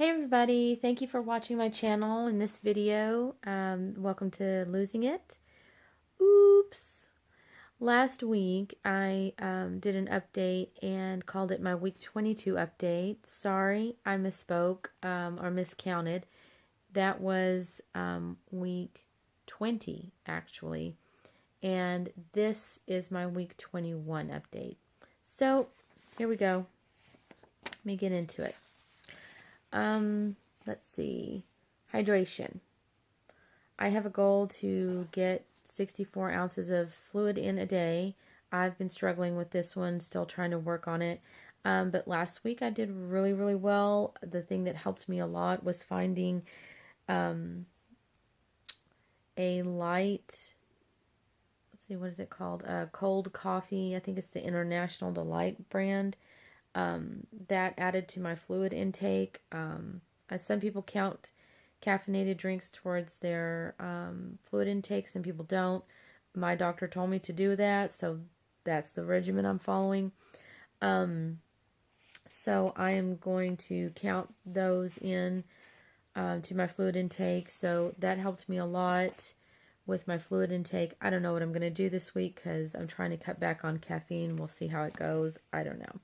Hey everybody, thank you for watching my channel in this video. Welcome to Losing It. Oops. Last week I did an update and called it my week 22 update. Sorry, I misspoke or miscounted. That was week 20 actually. And this is my week 21 update. So here we go. Let me get into it. Let's see. Hydration. I have a goal to get 64 ounces of fluid in a day. I've been struggling with this one, still trying to work on it. But last week I did really, really well. The thing that helped me a lot was finding a light, let's see, what is it called? Cold coffee. I think it's the International Delight brand. That added to my fluid intake. Some people count caffeinated drinks towards their fluid intake. Some people don't. My doctor told me to do that, so that's the regimen I'm following. So I am going to count those in to my fluid intake. So that helped me a lot with my fluid intake. I don't know what I'm going to do this week because I'm trying to cut back on caffeine. We'll see how it goes. I don't know.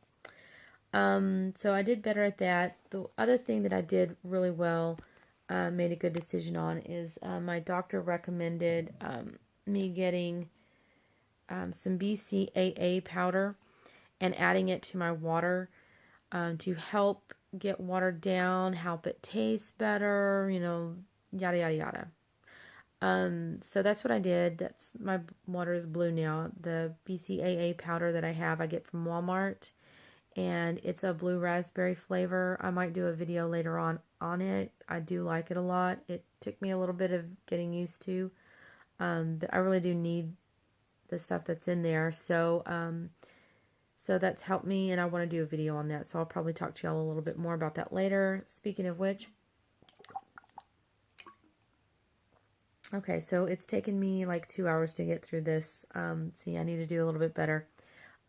So I did better at that. The other thing that I did really well, made a good decision on is my doctor recommended me getting some BCAA powder and adding it to my water to help get water down, help it taste better, yada, yada, yada. So that's what I did. My water is blue now. The BCAA powder that I have, I get from Walmart. And it's a blue raspberry flavor. I might do a video later on it. I do like it a lot. It took me a little bit of getting used to, but I really do need the stuff that's in there. So that's helped me, and I want to do a video on that. So I'll probably talk to y'all a little bit more about that later. Speaking of which, okay, so it's taken me like 2 hours to get through this. See, I need to do a little bit better,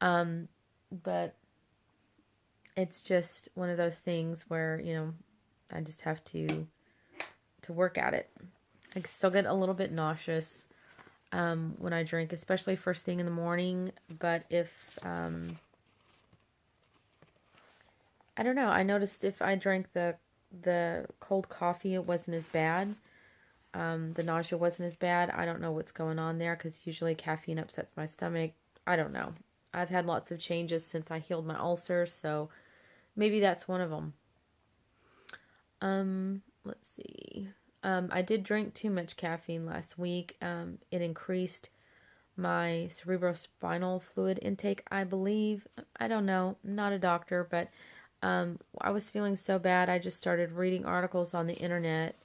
but it's just one of those things where, I just have to work at it. I still get a little bit nauseous when I drink, especially first thing in the morning. But if, I don't know, I noticed if I drank the cold coffee, it wasn't as bad. The nausea wasn't as bad. I don't know what's going on there because usually caffeine upsets my stomach. I don't know. I've had lots of changes since I healed my ulcer, so maybe that's one of them. Let's see. I did drink too much caffeine last week. It increased my cerebrospinal fluid intake, I believe. I don't know. I'm not a doctor, but I was feeling so bad. I just started reading articles on the internet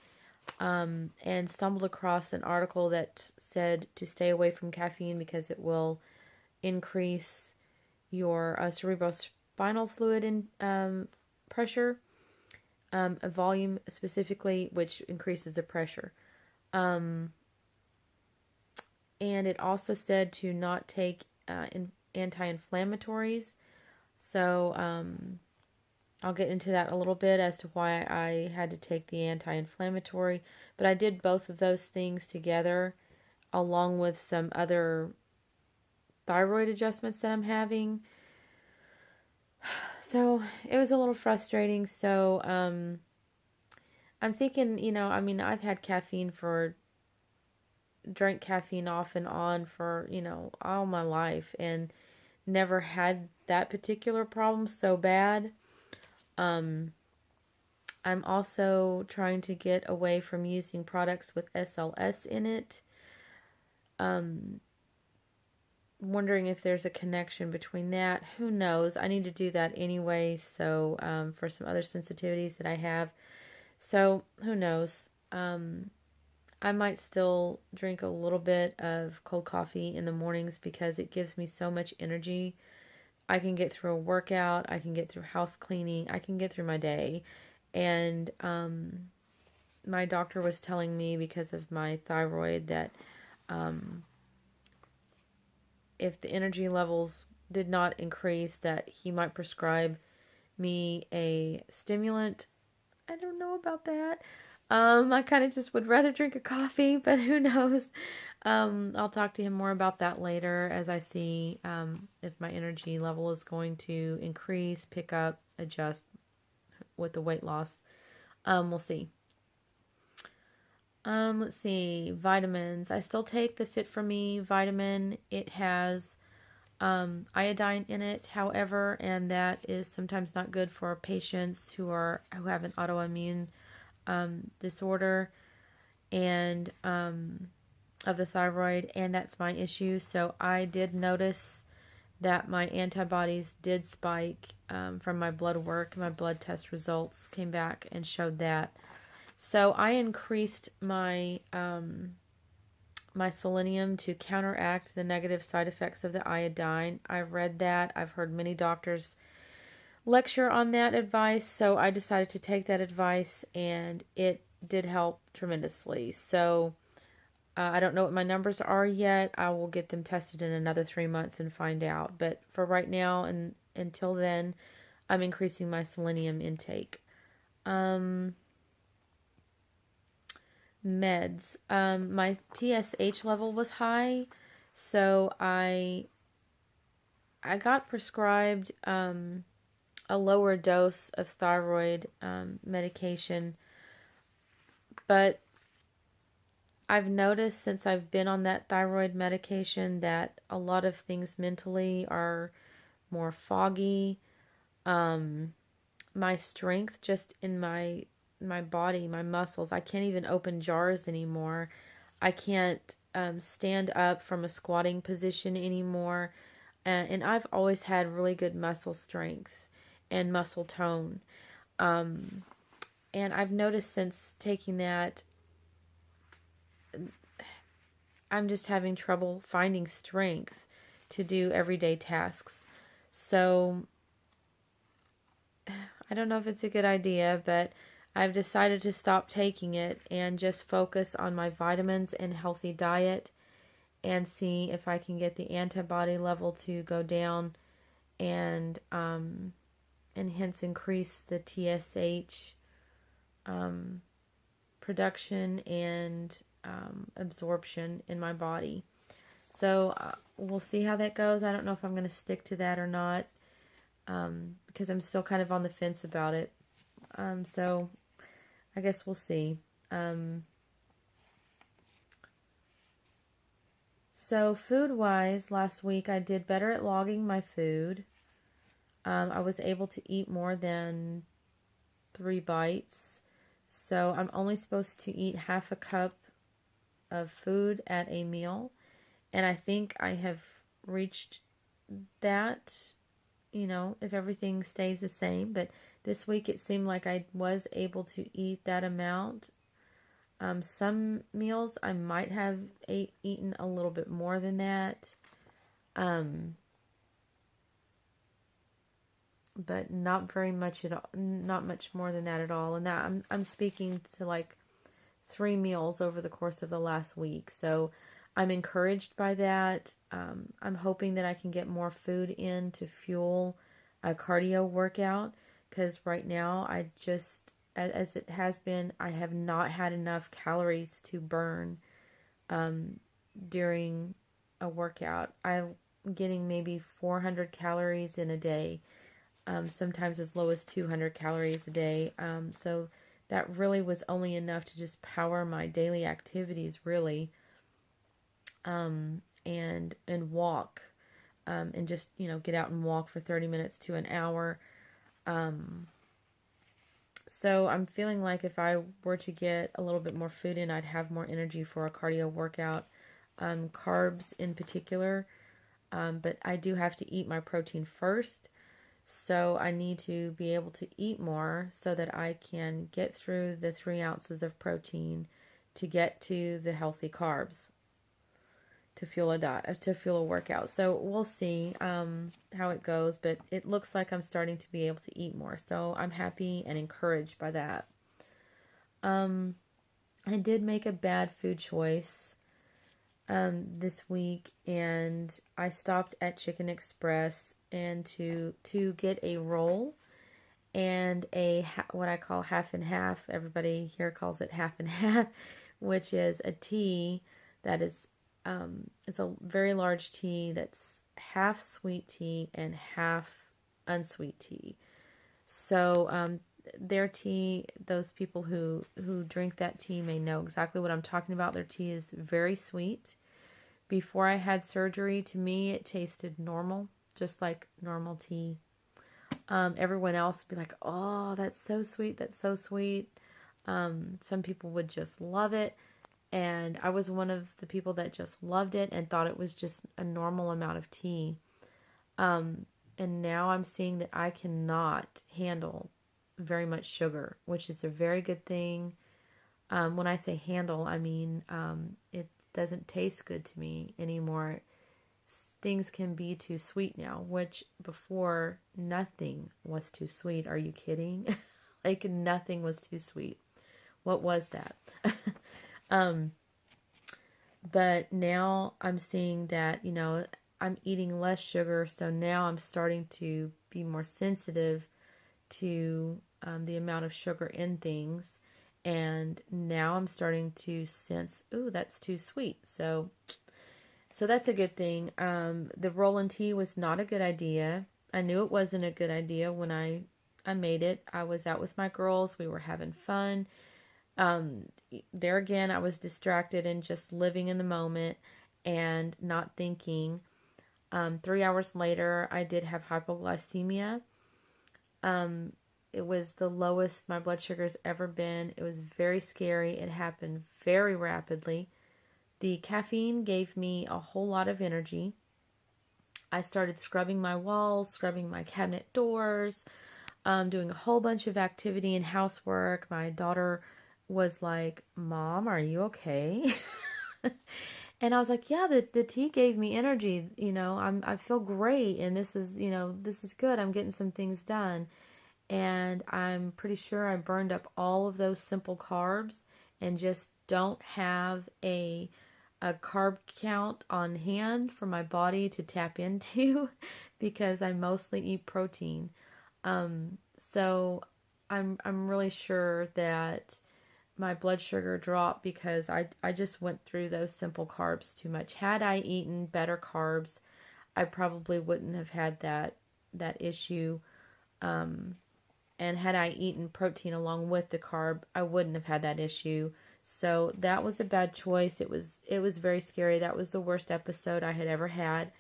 and stumbled across an article that said to stay away from caffeine because it will increase your cerebrospinal fluid in pressure, a volume specifically, which increases the pressure. And it also said to not take anti-inflammatories. So I'll get into that a little bit as to why I had to take the anti-inflammatory. But I did both of those things together, along with some other thyroid adjustments that I'm having. So it was a little frustrating. So I'm thinking, I've had drank caffeine off and on for, all my life and never had that particular problem so bad. I'm also trying to get away from using products with SLS in it. Wondering if there's a connection between that. Who knows? I need to do that anyway, so for some other sensitivities that I have. So who knows? I might still drink a little bit of cold coffee in the mornings because it gives me so much energy. I can get through a workout, I can get through house cleaning, I can get through my day. And my doctor was telling me, because of my thyroid, that if the energy levels did not increase, that he might prescribe me a stimulant. I don't know about that. I kind of just would rather drink a coffee, but who knows? I'll talk to him more about that later as I see if my energy level is going to increase, pick up, adjust with the weight loss. We'll see. Let's see. Vitamins. I still take the Fit For Me vitamin. It has iodine in it, however, and that is sometimes not good for patients who have an autoimmune disorder and of the thyroid, and that's my issue. So I did notice that my antibodies did spike from my blood work. My blood test results came back and showed that. So I increased my my selenium to counteract the negative side effects of the iodine. I've read that. I've heard many doctors lecture on that advice, so I decided to take that advice, and it did help tremendously. So I don't know what my numbers are yet. I will get them tested in another 3 months and find out. But for right now and until then, I'm increasing my selenium intake. Meds. My TSH level was high, so I got prescribed a lower dose of thyroid medication, but I've noticed since I've been on that thyroid medication that a lot of things mentally are more foggy. My strength just in my body, my muscles, I can't even open jars anymore. I can't stand up from a squatting position anymore. And I've always had really good muscle strength and muscle tone. And I've noticed since taking that, I'm just having trouble finding strength to do everyday tasks. So I don't know if it's a good idea, but I've decided to stop taking it and just focus on my vitamins and healthy diet and see if I can get the antibody level to go down and hence increase the TSH production and absorption in my body. So we'll see how that goes. I don't know if I'm going to stick to that or not because I'm still kind of on the fence about it. So I guess we'll see. So food-wise, last week I did better at logging my food. I was able to eat more than 3 bites. So I'm only supposed to eat half a cup of food at a meal. And I think I have reached that, if everything stays the same. But this week it seemed like I was able to eat that amount. Some meals I might have eaten a little bit more than that. But not very much at all, not much more than that at all. And that I'm speaking to like 3 meals over the course of the last week. So I'm encouraged by that. I'm hoping that I can get more food in to fuel a cardio workout, because right now I just, as it has been, I have not had enough calories to burn during a workout. I'm getting maybe 400 calories in a day, sometimes as low as 200 calories a day. So that really was only enough to just power my daily activities, really, and walk, and just, get out and walk for 30 minutes to an hour. So I'm feeling like if I were to get a little bit more food in, I'd have more energy for a cardio workout, carbs in particular. But I do have to eat my protein first. So I need to be able to eat more so that I can get through the 3 ounces of protein to get to the healthy carbs to fuel a workout. So we'll see how it goes, but it looks like I'm starting to be able to eat more. So I'm happy and encouraged by that. I did make a bad food choice this week, and I stopped at Chicken Express and to get a roll, and what I call half and half. Everybody here calls it half and half, which is a tea that is, it's a very large tea that's half sweet tea and half unsweet tea. So their tea, those people who drink that tea may know exactly what I'm talking about. Their tea is very sweet. Before I had surgery, to me, it tasted normal, just like normal tea. Everyone else would be like, oh, that's so sweet, that's so sweet. Some people would just love it. And I was one of the people that just loved it and thought it was just a normal amount of tea. And now I'm seeing that I cannot handle very much sugar, which is a very good thing. When I say handle, I mean it doesn't taste good to me anymore. Things can be too sweet now, which before nothing was too sweet. Are you kidding? Like nothing was too sweet. What was that? But now I'm seeing that, I'm eating less sugar, so now I'm starting to be more sensitive to the amount of sugar in things, and now I'm starting to sense, ooh, that's too sweet. So that's a good thing. The roll-in tea was not a good idea. I knew it wasn't a good idea when I made it. I was out with my girls. We were having fun. There again, I was distracted and just living in the moment and not thinking. 3 hours later, I did have hypoglycemia. It was the lowest my blood sugar's ever been. It was very scary. It happened very rapidly. The caffeine gave me a whole lot of energy. I started scrubbing my walls, scrubbing my cabinet doors, doing a whole bunch of activity and housework. My daughter was like, Mom, are you okay? And I was like, yeah, the tea gave me energy. I feel great, and this is good. I'm getting some things done. And I'm pretty sure I burned up all of those simple carbs and just don't have a carb count on hand for my body to tap into because I mostly eat protein. So I'm really sure that my blood sugar dropped because I just went through those simple carbs too much. Had I eaten better carbs, I probably wouldn't have had that issue. And had I eaten protein along with the carb, I wouldn't have had that issue. So that was a bad choice. It was very scary. That was the worst episode I had ever had.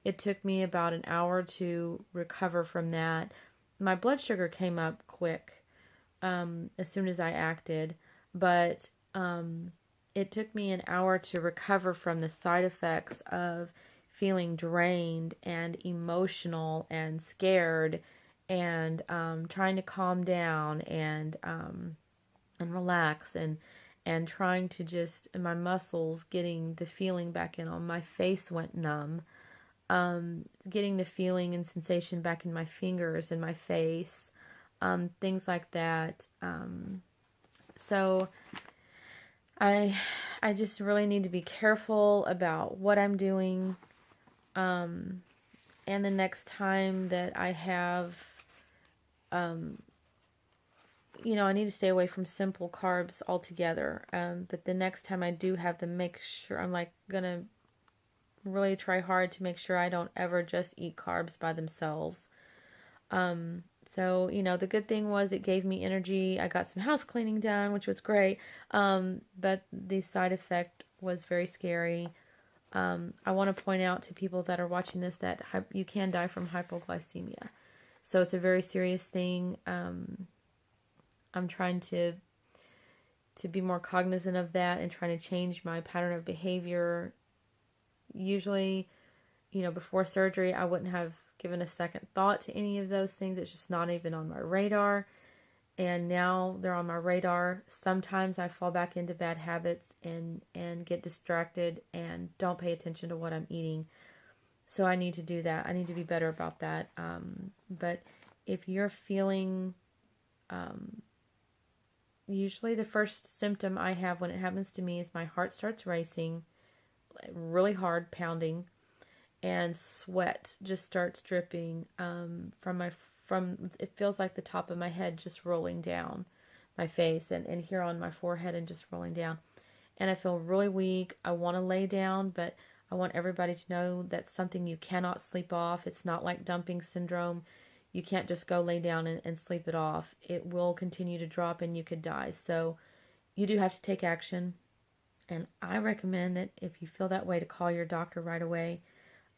It took me about an hour to recover from that. My blood sugar came up quick as soon as I acted, but it took me an hour to recover from the side effects of feeling drained and emotional and scared and trying to calm down and relax and trying to just, and my muscles getting the feeling back in on. My face went numb. Getting the feeling and sensation back in my fingers and my face. Things like that. So I just really need to be careful about what I'm doing. And the next time that I have, I need to stay away from simple carbs altogether. But the next time I do have them, make sure I'm gonna really try hard to make sure I don't ever just eat carbs by themselves. So, the good thing was it gave me energy. I got some house cleaning done, which was great. But the side effect was very scary. I want to point out to people that are watching this that you can die from hypoglycemia. So it's a very serious thing. I'm trying to be more cognizant of that and trying to change my pattern of behavior. Usually, before surgery, I wouldn't have given a second thought to any of those things. It's just not even on my radar. And now they're on my radar. Sometimes I fall back into bad habits and get distracted and don't pay attention to what I'm eating. So I need to do that. I need to be better about that. But if you're feeling, usually the first symptom I have when it happens to me is my heart starts racing, really hard, pounding, and sweat just starts dripping from it feels like the top of my head just rolling down my face and here on my forehead and just rolling down. And I feel really weak. I want to lay down, but I want everybody to know that's something you cannot sleep off. It's not like dumping syndrome. You can't just go lay down and sleep it off. It will continue to drop and you could die. So you do have to take action. And I recommend that if you feel that way, to call your doctor right away,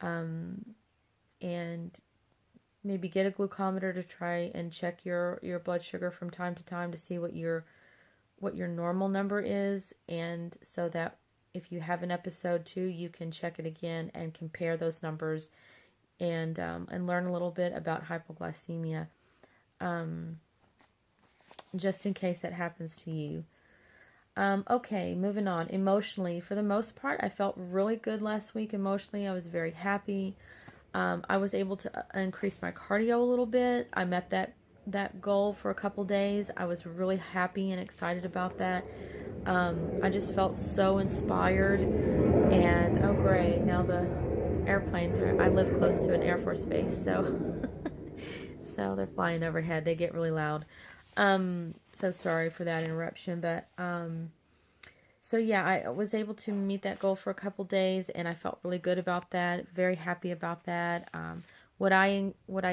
and maybe get a glucometer to try and check your blood sugar from time to time to see what your normal number is, and so that if you have an episode too, you can check it again and compare those numbers, and learn a little bit about hypoglycemia, just in case that happens to you. Okay, moving on. Emotionally, for the most part, I felt really good last week. Emotionally, I was very happy. I was able to increase my cardio a little bit. I met that goal for a couple days. I was really happy and excited about that. I just felt so inspired. And, oh great, now the airplanes I live close to an Air Force base, so so they're flying overhead. They get really loud. So sorry for that interruption, but, so yeah, I was able to meet that goal for a couple days, and I felt really good about that, very happy about that. What I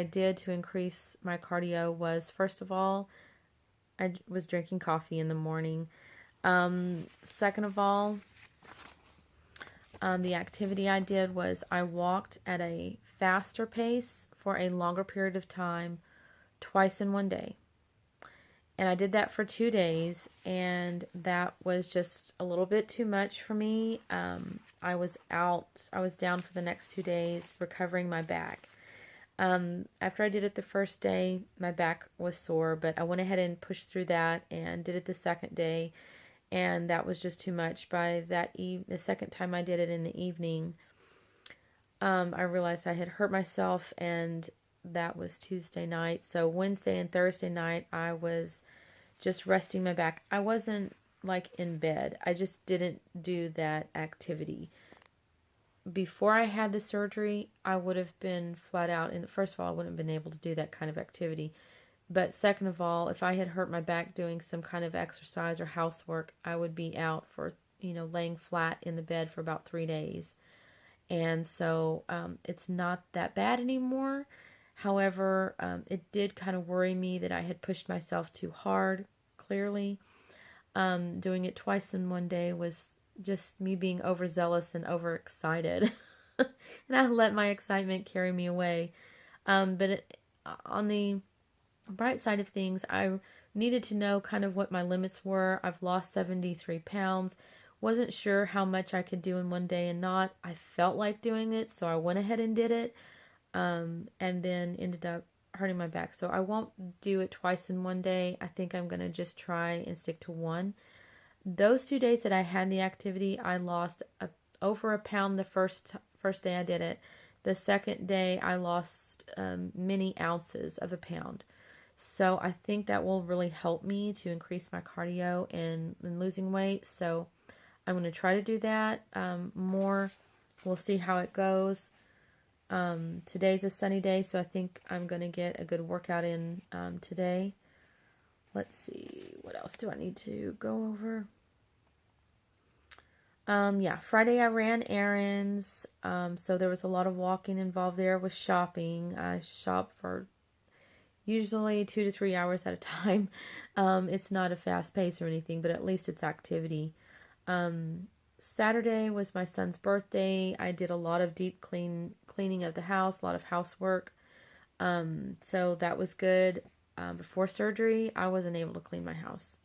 did to increase my cardio was, first of all, I was drinking coffee in the morning. Second of all, the activity I did was I walked at a faster pace for a longer period of time, twice in one day. And I did that for 2 days, and that was just a little bit too much for me. I was down for the next 2 days recovering my back. After I did it the first day, my back was sore, but I went ahead and pushed through that and did it the second day, and that was just too much. By the second time I did it in the evening, I realized I had hurt myself, and that was Tuesday night. So Wednesday and Thursday night, I was just resting my back. I wasn't like in bed. I just didn't do that activity. Before I had the surgery, I would have been flat out. And first of all, I wouldn't have been able to do that kind of activity. But second of all, if I had hurt my back doing some kind of exercise or housework, I would be out for, laying flat in the bed for about 3 days. And so it's not that bad anymore. However, it did kind of worry me that I had pushed myself too hard, clearly. Doing it twice in one day was just me being overzealous and overexcited. And I let my excitement carry me away. But on the bright side of things, I needed to know kind of what my limits were. I've lost 73 pounds. Wasn't sure how much I could do in one day and not. I felt like doing it, so I went ahead and did it. And then ended up hurting my back. So I won't do it twice in one day. I think I'm going to just try and stick to one. Those 2 days that I had the activity, I lost over a pound the first day I did it. The second day, I lost many ounces of a pound. So I think that will really help me to increase my cardio and losing weight. So I'm going to try to do that more. We'll see how it goes. Today's a sunny day, so I think I'm going to get a good workout in today. Let's see, what else do I need to go over? Yeah, Friday I ran errands, so there was a lot of walking involved there with shopping. I shop for usually 2 to 3 hours at a time. It's not a fast pace or anything, but at least it's activity. Saturday was my son's birthday. I did a lot of deep cleaning of the house, a lot of housework. So that was good. Before surgery, I wasn't able to clean my house.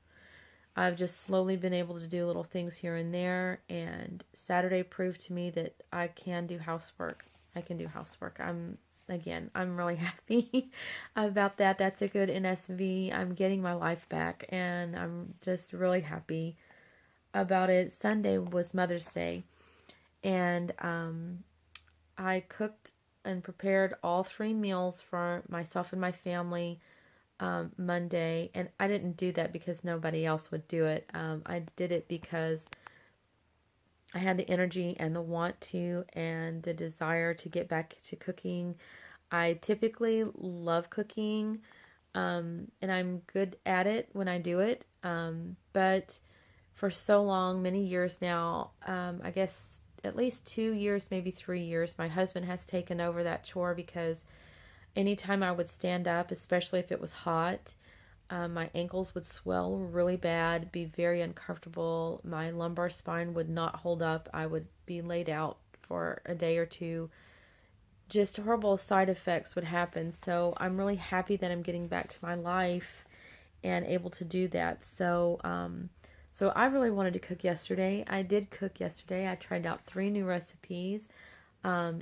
I've just slowly been able to do little things here and there, and Saturday proved to me that I can do housework. I can do housework. I'm really happy about that. That's a good NSV. I'm getting my life back, and I'm just really happy about it. Sunday was Mother's Day, and I cooked and prepared all 3 meals for myself and my family Monday, and I didn't do that because nobody else would do it. I did it because I had the energy and the want to and the desire to get back to cooking. I typically love cooking, and I'm good at it when I do it. But for so long, many years now, I guess at least 2 years, maybe 3 years, my husband has taken over that chore because anytime I would stand up, especially if it was hot, my ankles would swell really bad, be very uncomfortable. My lumbar spine would not hold up. I would be laid out for a day or two. Just horrible side effects would happen. So I'm really happy that I'm getting back to my life and able to do that. So I really wanted to cook yesterday. I did cook yesterday. I tried out 3 new recipes.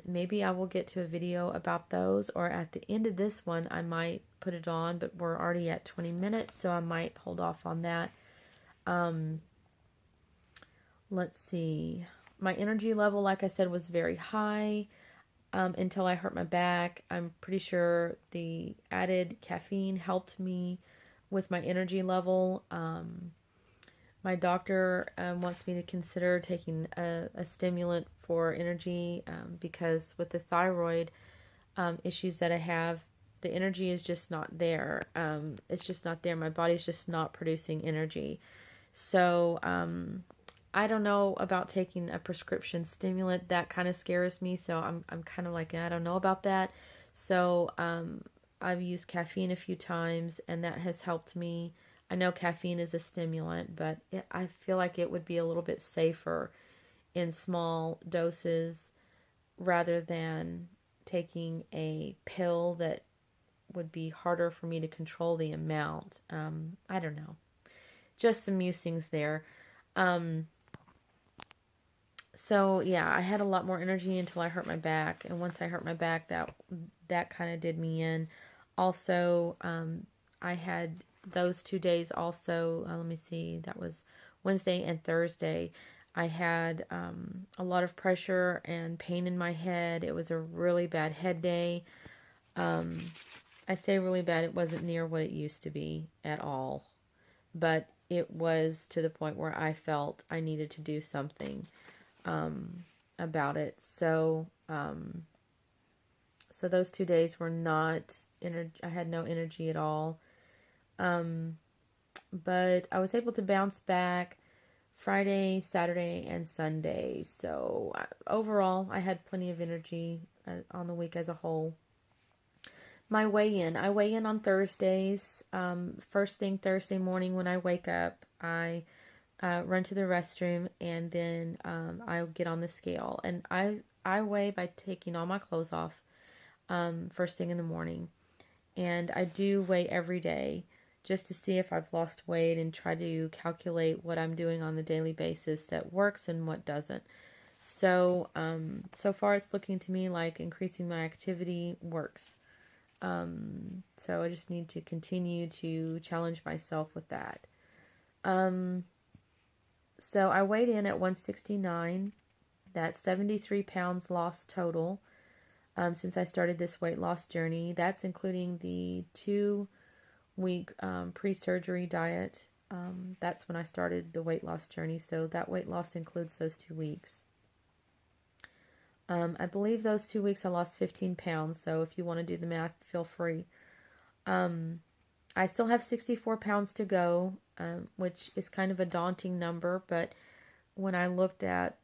Maybe I will get to a video about those, or at the end of this one, I might put it on, but we're already at 20 minutes, so I might hold off on that. Let's see. My energy level, like I said, was very high until I hurt my back. I'm pretty sure the added caffeine helped me with my energy level. My doctor wants me to consider taking a stimulant for energy because with the thyroid issues that I have, the energy is just not there. It's just not there. My body's just not producing energy. So I don't know about taking a prescription stimulant. That kind of scares me. So I'm kind of like, I don't know about that. So I've used caffeine a few times, and that has helped me. I know caffeine is a stimulant, but I feel like it would be a little bit safer in small doses rather than taking a pill that would be harder for me to control the amount. I don't know. Just some musings there. So yeah, I had a lot more energy until I hurt my back, and once I hurt my back, that kind of did me in. Also, I had those 2 days also, let me see, that was Wednesday and Thursday. I had a lot of pressure and pain in my head. It was a really bad head day. I say really bad, it wasn't near what it used to be at all. But it was to the point where I felt I needed to do something about it. So those 2 days were not, I had no energy at all. But I was able to bounce back Friday, Saturday, and Sunday. So overall, I had plenty of energy on the week as a whole. My weigh-in. I weigh in on Thursdays. First thing Thursday morning when I wake up, I run to the restroom, and then I get on the scale. And I weigh by taking all my clothes off first thing in the morning. And I do weigh every day just to see if I've lost weight and try to calculate what I'm doing on the daily basis that works and what doesn't. So, so far it's looking to me like increasing my activity works. So I just need to continue to challenge myself with that. So I weighed in at 169. That's 73 pounds lost total since I started this weight loss journey. That's including the 2-week pre-surgery diet. That's when I started the weight loss journey. So that weight loss includes those 2 weeks. I believe those 2 weeks I lost 15 pounds. So if you want to do the math, feel free. I still have 64 pounds to go, which is kind of a daunting number. But when I looked at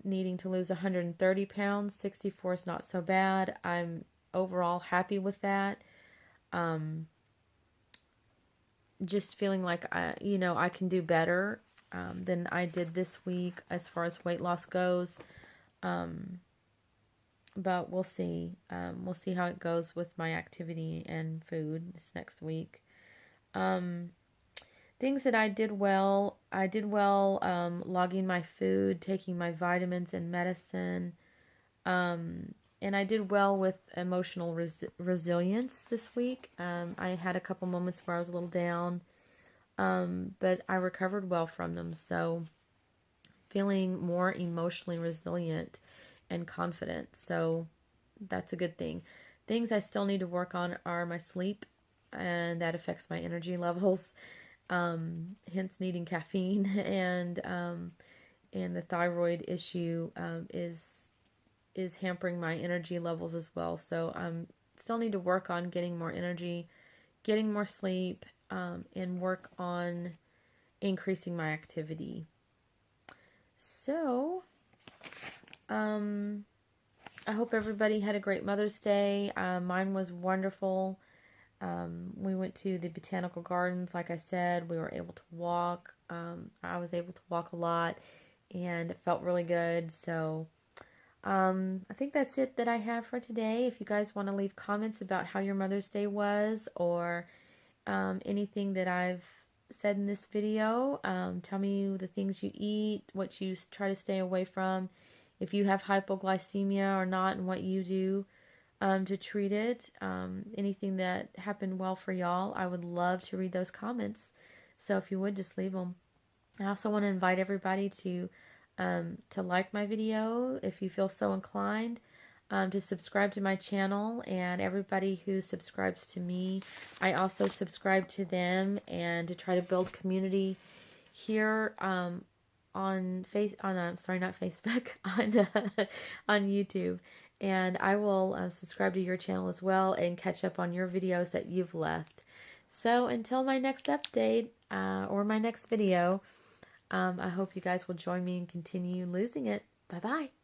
needing to lose 130 pounds, 64 is not so bad. I'm overall happy with that. Just feeling like I can do better than I did this week as far as weight loss goes. But we'll see. We'll see how it goes with my activity and food this next week. Things that I did well. I did well logging my food, taking my vitamins and medicine. And I did well with emotional resilience this week. I had a couple moments where I was a little down, but I recovered well from them. So feeling more emotionally resilient and confident. So that's a good thing. Things I still need to work on are my sleep, and that affects my energy levels. Hence needing caffeine, and the thyroid issue is hampering my energy levels as well. So I'm still need to work on getting more energy, getting more sleep, and work on increasing my activity. So, I hope everybody had a great Mother's Day. Mine was wonderful. We went to the botanical gardens, like I said. We were able to walk. I was able to walk a lot, and it felt really good. So, I think that's it that I have for today. If you guys want to leave comments about how your Mother's Day was, or anything that I've said in this video, tell me the things you eat, what you try to stay away from, if you have hypoglycemia or not, and what you do to treat it. Anything that happened well for y'all, I would love to read those comments. So if you would, just leave them. I also want to invite everybody to like my video if you feel so inclined, to subscribe to my channel, and everybody who subscribes to me, I also subscribe to them, and to try to build community here on Facebook, on YouTube. And I will subscribe to your channel as well and catch up on your videos that you've left. So until my next update or my next video, I hope you guys will join me and continue losing it. Bye-bye.